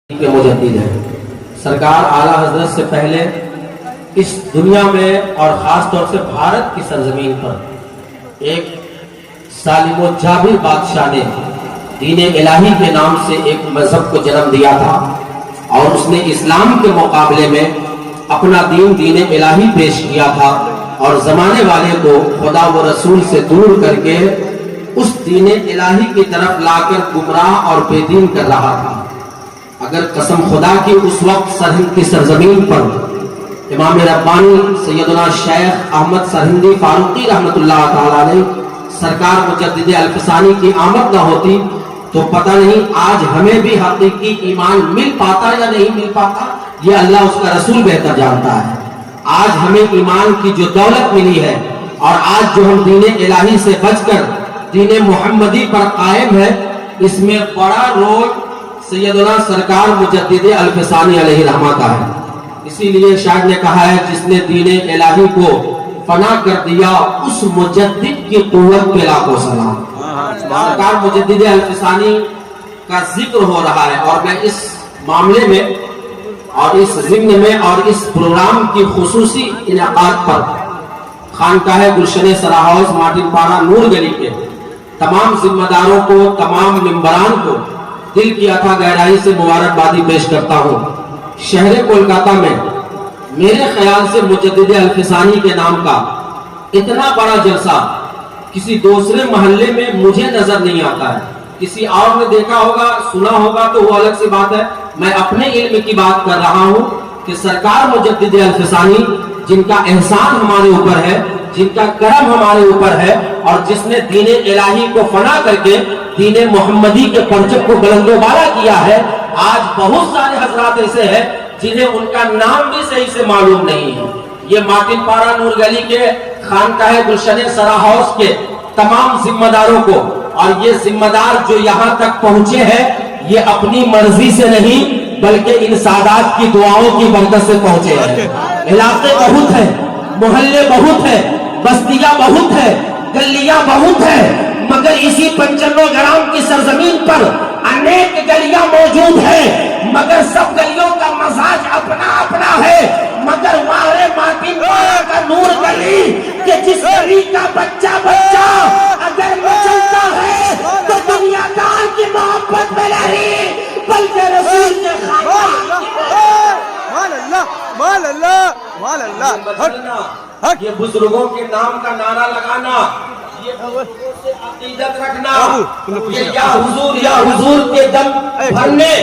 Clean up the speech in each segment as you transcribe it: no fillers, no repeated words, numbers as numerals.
کے مجدد ہیں۔ سرکار اعلیٰ حضرت سے پہلے اس دنیا میں اور خاص طور سے بھارت کی سرزمین پر ایک ظالم و جابر بادشاہ نے دین الہی کے نام سے ایک مذہب کو جنم دیا تھا اور اس نے اسلام کے مقابلے میں اپنا دین الہی پیش کیا تھا اور زمانے والے کو خدا و رسول سے دور کر کے اس دین الہی کی طرف لا کر گمراہ اور بے دین کر رہا تھا۔ اگر قسم خدا کی اس وقت سرہند کی سرزمین پر امام ربانی سیدنا شیخ احمد سرہندی فاروقی رحمت اللہ تعالیٰ نے سرکار مجدد الفسانی کی آمد نہ ہوتی تو پتہ نہیں آج ہمیں بھی حقیقی ایمان مل پاتا یا نہیں مل پاتا، یہ اللہ اس کا رسول بہتر جانتا ہے۔ آج ہمیں ایمان کی جو دولت ملی ہے اور آج جو ہم دین الہی سے بچ کر دین محمدی پر قائم ہے، اس میں بڑا رول سیدنا سرکار مجدد الفسانی علیہ رحمہ کا ہے۔ اسی لیے شاعر نے کہا ہے جس نے دین الہی کو فنا کر دیا اس مجدد کی قوت پہ لاکھوں سلام۔ سرکار مجدد الفسانی کا ذکر ہو رہا ہے اور میں اس معاملے میں اور اس ضمن میں اور اس پروگرام کی خصوصی انعقاد پر خانقاہ گلشن سرا ہاؤس مارٹن پارا نور گلی کے تمام ذمہ داروں کو، تمام ممبران کو دل کی عطا گہرائی سے مبارکبادی پیش کرتا ہوں۔ شہر کولکاتہ میں میرے خیال سے مجدد الفسانی کے نام کا اتنا بڑا جلسہ کسی دوسرے محلے میں مجھے نظر نہیں آتا ہے۔ کسی اور نے دیکھا ہوگا، سنا ہوگا تو وہ الگ سی بات ہے۔ میں اپنے علم کی بات کر رہا ہوں کہ سرکار مجدد الفسانی جن کا احسان ہمارے اوپر ہے، جن کا کرم ہمارے اوپر ہے اور جس نے دین الہی کو فنا کر کے دین محمدی کے پرچم کو بلند و بالا کیا ہے، آج بہت سارے حضرات ایسے ہیں جنہیں ان کا نام بھی صحیح سے معلوم نہیں ہے۔ یہ مارٹن پارا نور گلی کے خانقاہ گلشن سرا ہاؤس کے تمام ذمہ داروں کو، اور یہ ذمہ دار جو یہاں تک پہنچے ہیں یہ اپنی مرضی سے نہیں بلکہ ان سادات کی دعاؤں کی برکت سے پہنچے ہیں۔ علاقے بہت ہیں، محلے بہت ہیں، بستیاں بہت ہیں، گلیاں بہت ہیں، مگر اسی 95 گرام کی سرزمین پر انیک گلیاں موجود ہیں، مگر سب گلیوں کا مزاج اپنا اپنا ہے۔ مگر وہاں مارٹن پارا کا نور گلی کہ جس گلی کا بچہ اگر مچلتا ہے تو دنیا دار کی محبت میں نہیں بلکہ رسول کے خاندان کی۔ یہ بزرگوں کے نام کا نعرہ لگانا، یہ بزرگوں سے عقیدت رکھنا، یہ یا حضور کے دم بھرنے،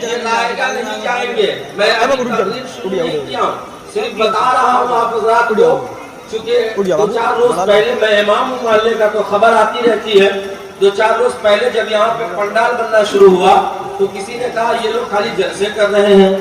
یہ لائے گا نہیں جائیں گے۔ میں ابھی تقریر شروع نہیں کیا، صرف بتا رہا ہوں آپ حضرات کو، چونکہ 2-4 روز پہلے میں امام ہوں محلے کا تو خبر آتی رہتی ہے۔ 2-4 روز پہلے جب یہاں پہ پنڈال بننا شروع ہوا تو کسی نے کہا یہ لوگ خالی جلسے کر رہے ہیں،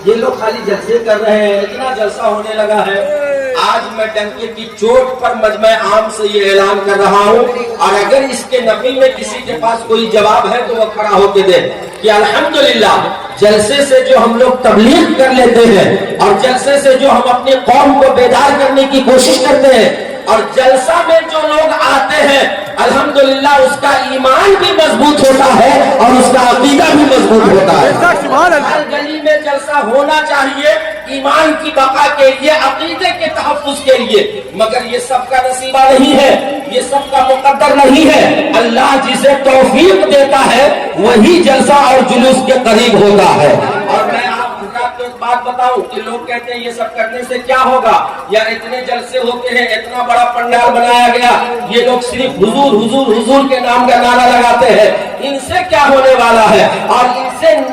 یہ لوگ خالی جلسے کر رہے ہیں، اتنا جلسہ ہونے لگا ہے۔ آج میں ڈنکے کی چوٹ پر مجمع عام سے یہ اعلان کر رہا ہوں، اور اگر اس کے نفی میں کسی کے پاس کوئی جواب ہے تو وہ کھڑا ہو کے دے کہ الحمدللہ جلسے سے جو ہم لوگ تبلیغ کر لیتے ہیں اور جلسے سے جو ہم اپنی قوم کو بیدار کرنے کی کوشش کرتے ہیں اور جلسہ میں جو لوگ آتے ہیں الحمدللہ اس کا ایمان بھی مضبوط ہوتا ہے اور اس کا عقیدہ بھی مضبوط ہوتا ہے۔ ہر گلی میں جلسہ ہونا چاہیے ایمان کی بقا کے لیے، عقیدے کے تحفظ کے لیے، مگر یہ سب کا نصیبہ نہیں ہے، یہ سب کا مقدر نہیں ہے۔ اللہ جسے توفیق دیتا ہے وہی جلسہ اور جلوس کے قریب ہوتا ہے۔ اور میں آپ حضرات کو ایک بات بتاؤں کہ لوگ کہتے ہیں یہ سب کرنے سے کیا ہوگا، یا اتنے جلسے ہوتے ہیں، اتنا بڑا پنڈال بنایا گیا، یہ لوگ صرف حضور حضور حضور کے نام کا نعرہ لگاتے ہیں، ان سے کیا ہونے والا ہے اور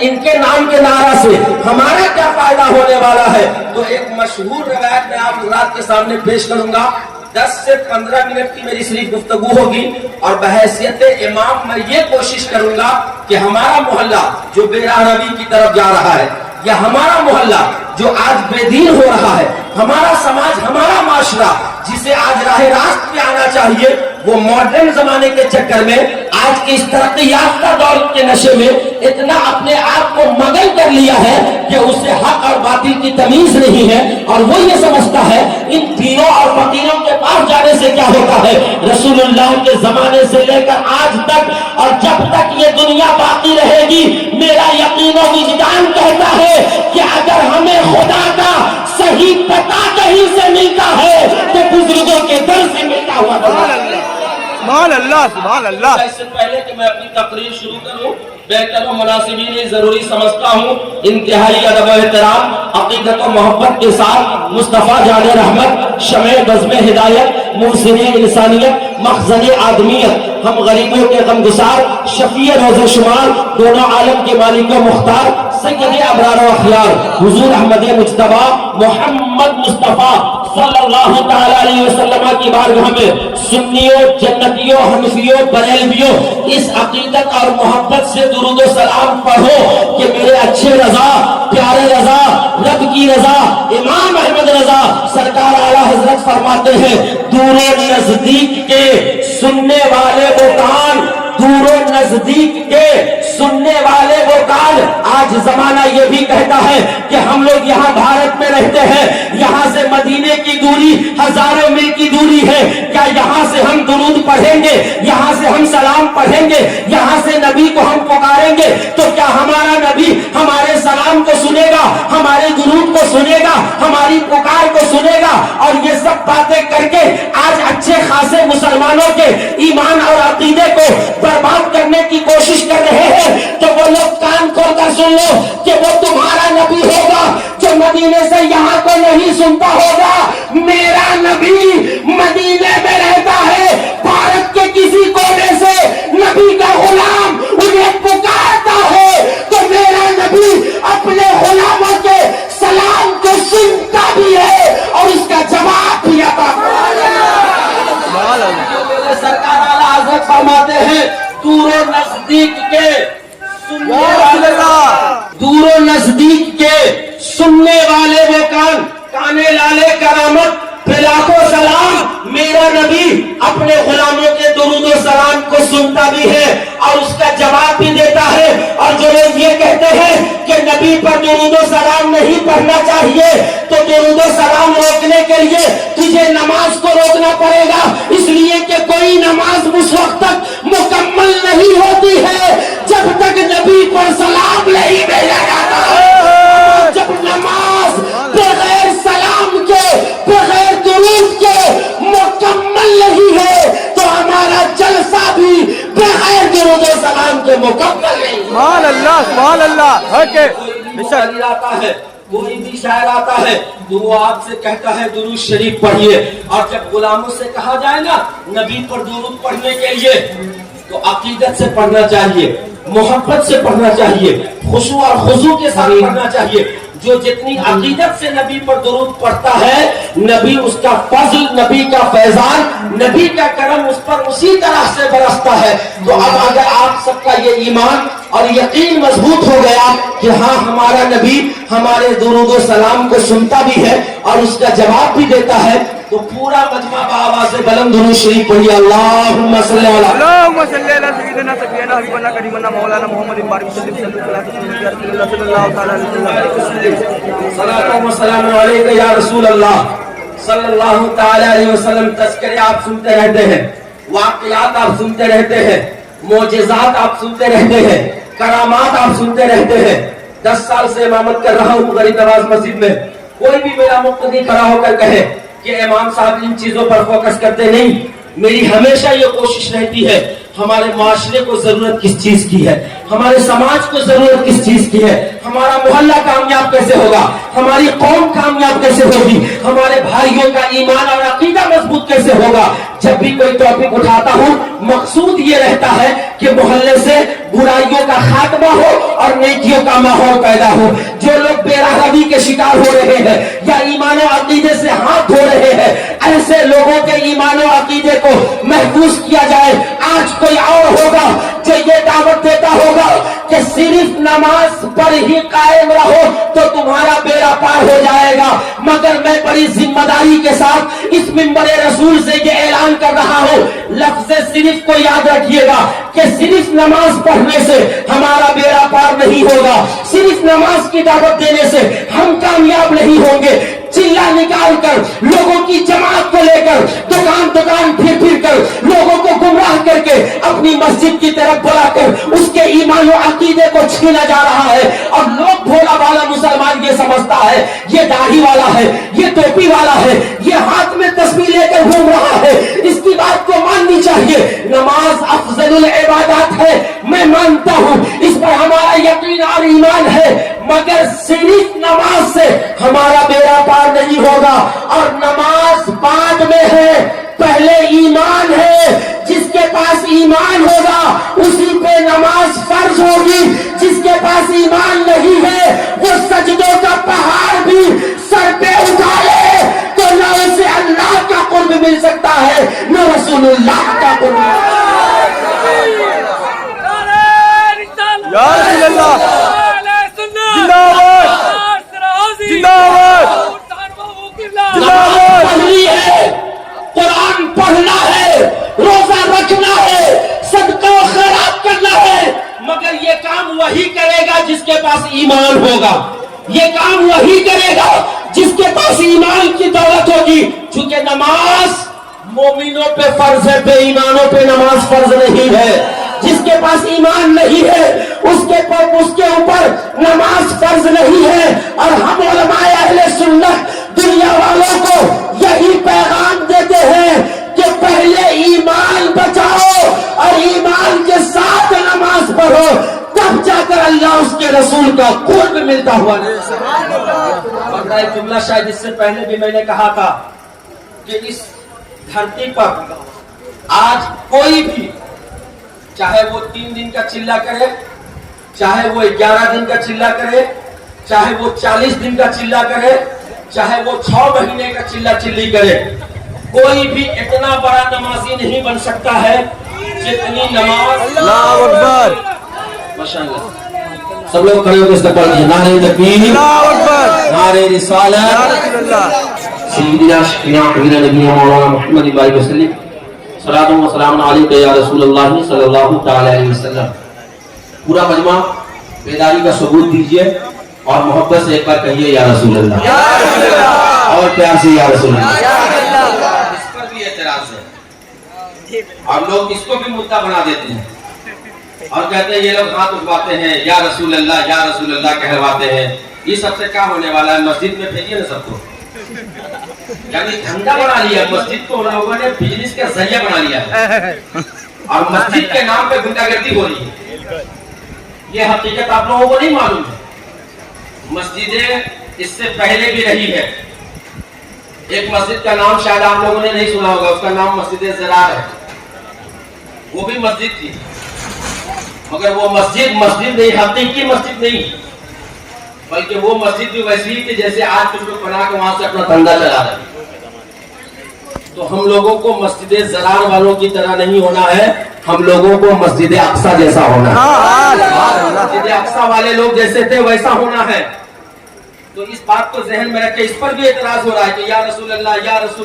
ان کے نام کے نعرہ سے ہمارا کیا فائدہ ہونے والا ہے؟ تو ایک مشہور روایت میں آپ حضرات کے سامنے پیش کروں گا۔ 10 سے 15 منٹ کی میری صرف گفتگو ہوگی اور بحیثیت امام میں یہ کوشش کروں گا کہ ہمارا محلہ جو بے راہ روی کی طرف جا رہا ہے، یا ہمارا محلہ جو آج بے دین ہو رہا ہے، ہمارا سماج، ہمارا معاشرہ جسے آج راہ راست پہ آنا چاہیے، وہ ماڈرن زمانے کے چکر میں آج کے اس ترقی یافتہ دور کے نشے میں اتنا اپنے آپ کو مگن کر لیا ہے کہ اسے حق اور باطل کی تمیز نہیں ہے، اور وہ یہ سمجھتا ہے ان پیروں اور فقیروں کے पास जाने से क्या होता है, रसूलुल्लाह के जमाने से लेकर आज तक और जब तक ये दुनिया बाकी रहेगी, मेरा यकीन और विजदान कहता है कि अगर हमें खुदा का सही पता कहीं से मिलता है तो बुजुर्गों के दर से मिलता हुआ सुभान अल्लाह, सुभान अल्लाह। इससे पहले कि मैं अपनी तकरीर शुरू करूं, बेहतर मुनासिबीन जरूरी समझता हूं इंतहाई अदब एहतराम अकीदत और मोहब्बत के साथ मुस्तफ़ा जाने रहमत शमे बज़्म हिदायत मुहसिने इंसानियत मखज़ने आदमियत हम गरीबों के गमगुसार शफीए रोज़े शुमार दोनों आलम के मालिक व मुख्तार सैयद अबरार व अखयार हुजूर अहमद मुज्तबा मोहम्मद मुस्तफ़ा सल्लल्लाहु तआला अलैहि वसल्लम की बारगाह में सुन्नियों जन्नतियों हनफियों बरेलवियों इस अकीदत और मोहब्बत से दुरूद व सलाम पढ़ो कि मेरे अच्छे रजा प्यारे रजा रब की रजा इमाम अहमद रजा सरकार आला हजरत फरमाते हैं, दूरो नजदीक के सुनने वाले वो कान, दूरो नजदीक के सुनने वाले वो कान। आज जमाना ये भी कहता है कि हम लोग यहाँ भारत में रहते हैं, यहाँ से मदीने की दूरी हजारों मील की दूरी है, क्या यहाँ से हम दुरूद पढ़ेंगे, यहाँ से हम सलाम पढ़ेंगे, यहाँ से नबी को हम पुकारेंगे तो क्या हमारा नबी हमारे सलाम को सुनेगा, हमारे दुरूद को सुनेगा, हमारी पुकार को सुनेगा? और ये सब बातें करके आज अच्छे खासे मुसलमानों के ईमान और अकीदे को बर्बाद करने की कोशिश कर रहे हैं, तो वो लोग कान खोल कर सुन लो कि वो तुम्हारा नबी होगा जो मदीने से यहाँ को नहीं सुनता होगा। मेरा नबी मदीने में रहता है, भारत के किसी कोने से नबी का गुलाम उन्हें पुकारता है तो मेरा नबी अपने गुलामों के सलाम को सुनता भी है और उसका जवाब भी आता है। सरकार आला हज़रत फरमाते हैं, दूरो नजदीक के सुनने वाले, दूरो नजदीक के सुनने वाले वो कान, काने लाले करामत पे लाखों सलाम। मेरा नबी अपने गुलामों के दुरूद व सलाम को सुनता भी है और उसका जवाब भी देता है। और जो लोग ये कहते हैं कि नबी पर दुरूद व सलाम नहीं पढ़ना चाहिए, तो दुरूद व सलाम रोकने के लिए तुझे नमाज को रोकना पड़ेगा, इसलिए कि कोई नमाज उस वक्त तक मुकम्मल नहीं होती है जब तक नबी पर सलाम नहीं भेजा जाता है। जब नमाज बगैर सलाम के बगैर दुरूद के मुकम्मल नहीं है तो हमारा जलसा भी बगैर दुरूद व सलाम के मुकम्मल नहीं। सुभान अल्लाह, सुभान अल्लाह। आता है, कोई भी शायर आता है तो वो आपसे कहता है दुरूद शरीफ पढ़िए, और जब गुलामों से कहा जाए ना नबी पर दुरूद पढ़ने के लिए तो अकीदत से पढ़ना चाहिए, मोहब्बत से पढ़ना चाहिए, खुशू और खुजू के साथ पढ़ना चाहिए। जो जितनी अकीदत से नबी पर दुरूद पढ़ता है, नबी उसका फजल, नबी का फैजान, नबी का करम उस पर उसी तरह से बरसता है। तो अब अगर आप सबका ये ईमान और यकीन मजबूत हो गया कि हाँ हमारा नबी हमारे दुरूद व सलाम को सुनता भी है और उसका जवाब भी देता है, तो पूरा मजमा बाबा से बुलंद दुरूद शरीफ पढ़िए। अल्लाहुम्मा सल्ली अला सय्यिदना सफीना हबीबना करीमना मौलाना मोहम्मद बारिक सल्लल्लाहु अलैहि या रसूल अल्लाह सल्लल्लाहु तआला अलैहि वसल्लम। तज़किरे आप सुनते रहते हैं, वाक़ियात आप सुनते रहते हैं, मोजेज़ात आप सुनते रहते हैं, करामात आप सुनते रहते हैं। 10 साल से इमामत कर रहा हूँ गरीब नवाज मस्जिद में। कोई भी मेरा मुक्तदी खड़ा होकर कहे कि इमाम साहब इन चीजों पर फोकस करते नहीं, मेरी हमेशा ये कोशिश रहती है हमारे माशरे को जरूरत किस चीज की है, हमारे समाज को जरूरत किस चीज की है, हमारा मोहल्ला कामयाब कैसे होगा, हमारी कौम कामयाब कैसे होगी, हमारे भाइयों का ईमान और अकीदा मजबूत कैसे होगा। जब भी कोई टॉपिक उठाता हूँ मकसूद ये रहता है कि मोहल्ले से बुराइयों का खात्मा हो और नेकियों का माहौल पैदा हो। जो लोग बेराहवी के शिकार हो रहे हैं या ईमान और अकीदे से हाथ धो रहे हैं, ऐसे लोगों के ईमान और अकीदे को महफूज किया जाए। आज कोई और होगा जो ये दावत देता होगा कि सिर्फ नमाज पर ही कायम रहो तो तुम्हारा बेड़ा पार हो जाएगा, मगर मैं बड़ी जिम्मेदारी के साथ इस मिंबर रसूल से ये ऐलान कर रहा हूँ, लफ्ज़ सिर्फ को याद रखिएगा कि सिर्फ नमाज पढ़ने से हमारा बेड़ा पार नहीं होगा, सिर्फ नमाज की दावत देने से हम कामयाब नहीं होंगे। चिल्ला निकाल कर, लोगों की जमात को लेकर दुकान दुकान फिर फिर कर लोगों को गुमराह करके अपनी मस्जिद की तरफ बुलाकर उसके ईमान और अकीदे को छीना जा रहा है। और लोग भोला भाला मुसलमान ये समझता है ये दाढ़ी वाला है, ये टोपी वाला है, ये हाथ में तस्बीह लेकर घूम रहा है। इसकी बात को माननी चाहिए। नमाज अफजलुल इबादत है, मैं मानता हूँ, इस पर हमारा यकीन और ईमान है, मगर सिर्फ नमाज से हमारा बेड़ा पार नहीं होगा। और नमाज बाद में है, पहले ईमान है। जिसके पास ईमान होगा उसी पे नमाज फर्ज होगी। जिसके पास ईमान नहीं है वो सजदों का पहाड़ भी सर पे उठा ले तो न उसे अल्लाह का कुर्ब मिल सकता है न रसूलुल्लाह का कुर्ब। या रसूल अल्लाह जिंदाबाद जिंदाबाद जिंदाबाद। पढ़नी है, कुरान पढ़ना है, रोजा रखना है, सदका और खैरात करना है, मगर ये काम वही करेगा जिसके पास ईमान होगा। ये काम वही करेगा जिसके पास ईमान की दौलत होगी। क्योंकि नमाज मोमिनों पे फर्ज है, बेईमानों पे नमाज फर्ज नहीं है। जिसके पास ईमान नहीं है उसके ऊपर नमाज फर्ज नहीं है। और हम उलमाए अहले सुन्नत दुनिया वालों को यही पैगाम देते हैं कि पहले ईमान बचाओ और ईमान के साथ नमाज पढ़ो, तब जाकर अल्लाह उसके रसूल का कुर्ब मिलता हुआ। और एक जुमला शायद इससे पहले भी मैंने कहा था कि इस धरती पर आज कोई भी, चाहे वो 3 दिन का चिल्ला करे, चाहे वो 11 दिन का चिल्ला करे, चाहे वो 40 दिन का चिल्ला करे, चाहे वो 6 महीने का चिल्ला चिल्ली करे, कोई भी इतना बड़ा नमाजी नहीं बन सकता है जितनी नमाज। अल्लाहु अकबर। माशाअल्लाह। सब लोग खड़े होकर इस्तकबाल कीजिए। नारे तकबीर, अल्लाहु अकबर, नारे रिसालत, या रसूल अल्लाह। सय्यिदना शफीना हबीबना नबीना मौलाना मुहम्मद बारिक वसल्लम सलातु व सलाम अलैका या रसूलुल्लाह सल्लल्लाहु तआला अलैहि वसल्लम। पूरा मजमा बेदारी का सबूत दीजिए और मोहब्बत से एक बार कहिए या रसूलुल्लाह, या रसूल अल्लाह, और प्यार से या रसूलुल्लाह। या रसूल अल्लाह। इस पर भी एतराज है और लोग इसको भी मुद्दा बना देते हैं और कहते हैं ये लोग हाथ उठवाते हैं या रसूल अल्लाह कहवाते हैं। ये सबसे क्या होने वाला है? मस्जिद में भेजिए ना सबको। यानी धंधा बना लिया मस्जिद को, उन लोगों ने बिजनेस का जरिया बना लिया है और मस्जिद के नाम पे गुंडागर्दी हो रही है। ये हकीकत आप लोगों को नहीं मालूम है। मस्जिदें इससे पहले भी रही है। एक मस्जिद का नाम शायद आप लोगों ने नहीं सुना होगा, उसका नाम मस्जिद ज़रार है। वो भी मस्जिद थी, मगर वो मस्जिद नहीं, हकीकी मस्जिद नहीं, बल्कि वो मस्जिद भी वैसी ही थी जैसे आज कुछ लोग बना के वहां से अपना धंधा चला रहे हैं। तो हम लोगों को मस्जिद ज़रार वालों की तरह नहीं होना है, हम लोगों को मस्जिद अक्सा जैसा होना है। मस्जिद अक्सा वाले लोग जैसे थे वैसा होना है। तो इस बात को जहन में रखे। इस पर भी एतराज हो रहा है कि या रसूल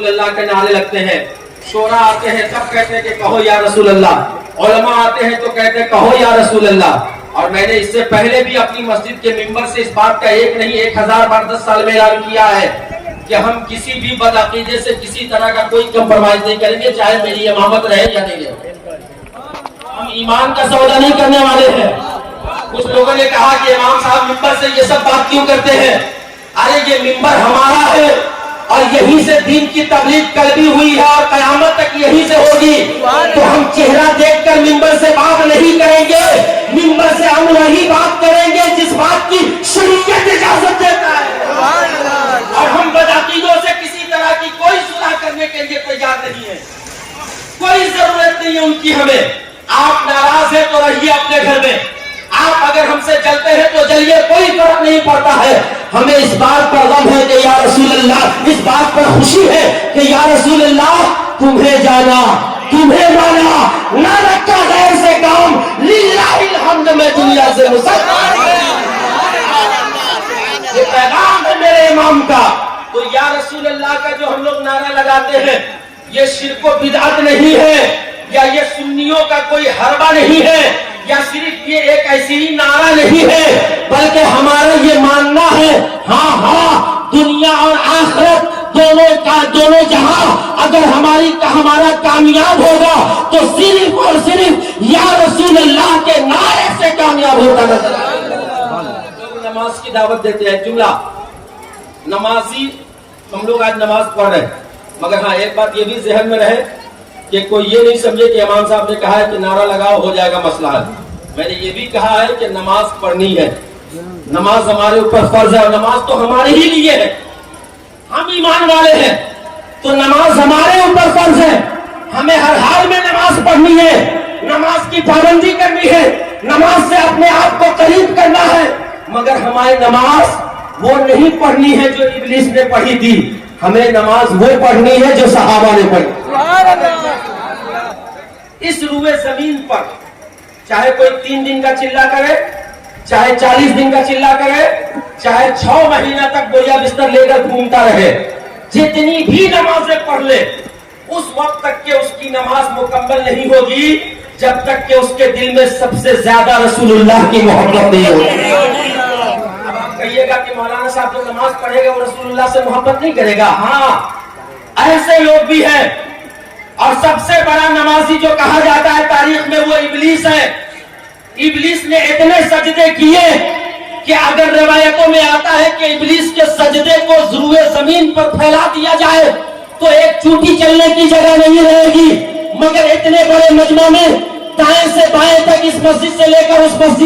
अल्लाह के नारे लगते हैं। शोरा आते हैं तब कहते हैं कि कहो या रसूल अल्लाह, उलमा आते हैं तो कहते हैं कहो या रसूल अल्लाह। और मैंने इससे पहले भी अपनी मस्जिद के मिंबर से इस बात का एक नहीं 1000 बार 10 साल में ऐलान किया है कि हम किसी भी बदअकीदे से किसी तरह का कोई कंप्रोमाइज नहीं करेंगे, चाहे मेरी इमामत रहे या नहीं रहे। हम ईमान का सौदा नहीं करने वाले हैं। कुछ लोगों ने कहा कि इमाम साहब मिंबर से ये सब बात क्यों करते हैं? अरे ये मिंबर हमारा है और यहीं से दीन की तबलीग कल्बी हुई है और कयामत तक यहीं से होगी। तो हम चेहरा देखकर मिंबर से बात नहीं करेंगे, मिंबर से हम वही बात करेंगे जिस बात की शरीयत इजाजत देता है। और हम बदअकीदों से किसी तरह की कोई सुलह करने के लिए तैयार नहीं है, कोई जरूरत नहीं है उनकी हमें। आप नाराज है तो रहिए अपने घर में, आप अगर हमसे चलते हैं तो चलिए, कोई फर्क नहीं पड़ता है। हमें इस बात पर गम है कि या रसूल अल्लाह, इस बात पर खुशी है कि या रसूल अल्लाह तुम्हें जाना, तुम्हें माना, ना रखा गैर से काम, लिल्लाहिल हम्द में दुनिया से मुसलमान। ये पैगाम है मेरे इमाम का। तो या रसूल अल्लाह का जो हम लोग नारा लगाते हैं ये शिर्क व बिदअत नहीं है, या ये सुन्नियों का कोई हरबा नहीं है, या सिर्फ ये एक ऐसी ही नारा नहीं है, बल्कि हमारा ये मानना है हाँ दुनिया और आखिरत दोनों जहां अगर हमारा कामयाब होगा तो सिर्फ और सिर्फ या रसूल अल्लाह के नारे से कामयाब होता नजर आएगा। लोग नमाज की दावत देते हैं, जुमला नमाजी हम लोग आज नमाज पढ़ रहे हैं, मगर हाँ एक बात ये भी जहन में रहे कि कोई ये नहीं समझे कि इमाम साहब ने कहा है कि नारा लगाओ हो जाएगा मसला हल। मैंने ये भी कहा है कि नमाज पढ़नी है, नमाज हमारे ऊपर फर्ज है और नमाज तो हमारे ही लिए है, हम ईमान वाले हैं तो नमाज हमारे ऊपर फर्ज है, हमें हर हाल में नमाज पढ़नी है, नमाज की पाबंदी करनी है, नमाज से अपने आप को करीब करना है। मगर हमारी नमाज वो नहीं पढ़नी है जो इब्लीस ने पढ़ी थी, हमें नमाज वो पढ़नी है जो सहाबा ने पढ़ी। इस रुए जमीन पर चाहे कोई 3 दिन का चिल्ला करे, चाहे 40 दिन का चिल्ला करे, चाहे 6 महीना तक बोरिया बिस्तर लेकर घूमता रहे, जितनी भी नमाजें पढ़ ले उस वक्त तक के उसकी नमाज मुकम्मल नहीं होगी जब तक कि उसके दिल में सबसे ज्यादा रसूलुल्लाह की मोहब्बत नहीं होगी। अब आप कहिएगा कि मौलाना साहब जो नमाज पढ़ेगा वो रसूलुल्लाह से मोहब्बत नहीं करेगा। हाँ, ऐसे लोग भी हैं और सबसे बड़ा नमाजी जो कहा जाता है तारीख में वो इब्लीस है। इब्लीस ने इतने सजदे किए कि अगर रिवायतों में आता है कि इब्लीस के सजदे को ज़ुरूए जमीन पर फैला दिया जाए तो एक चूटी चलने की जगह नहीं रहेगी। मगर इतने बड़े मजमा में दाएं से बाएं तक इस मस्जिद से लेकर उस मस्जिद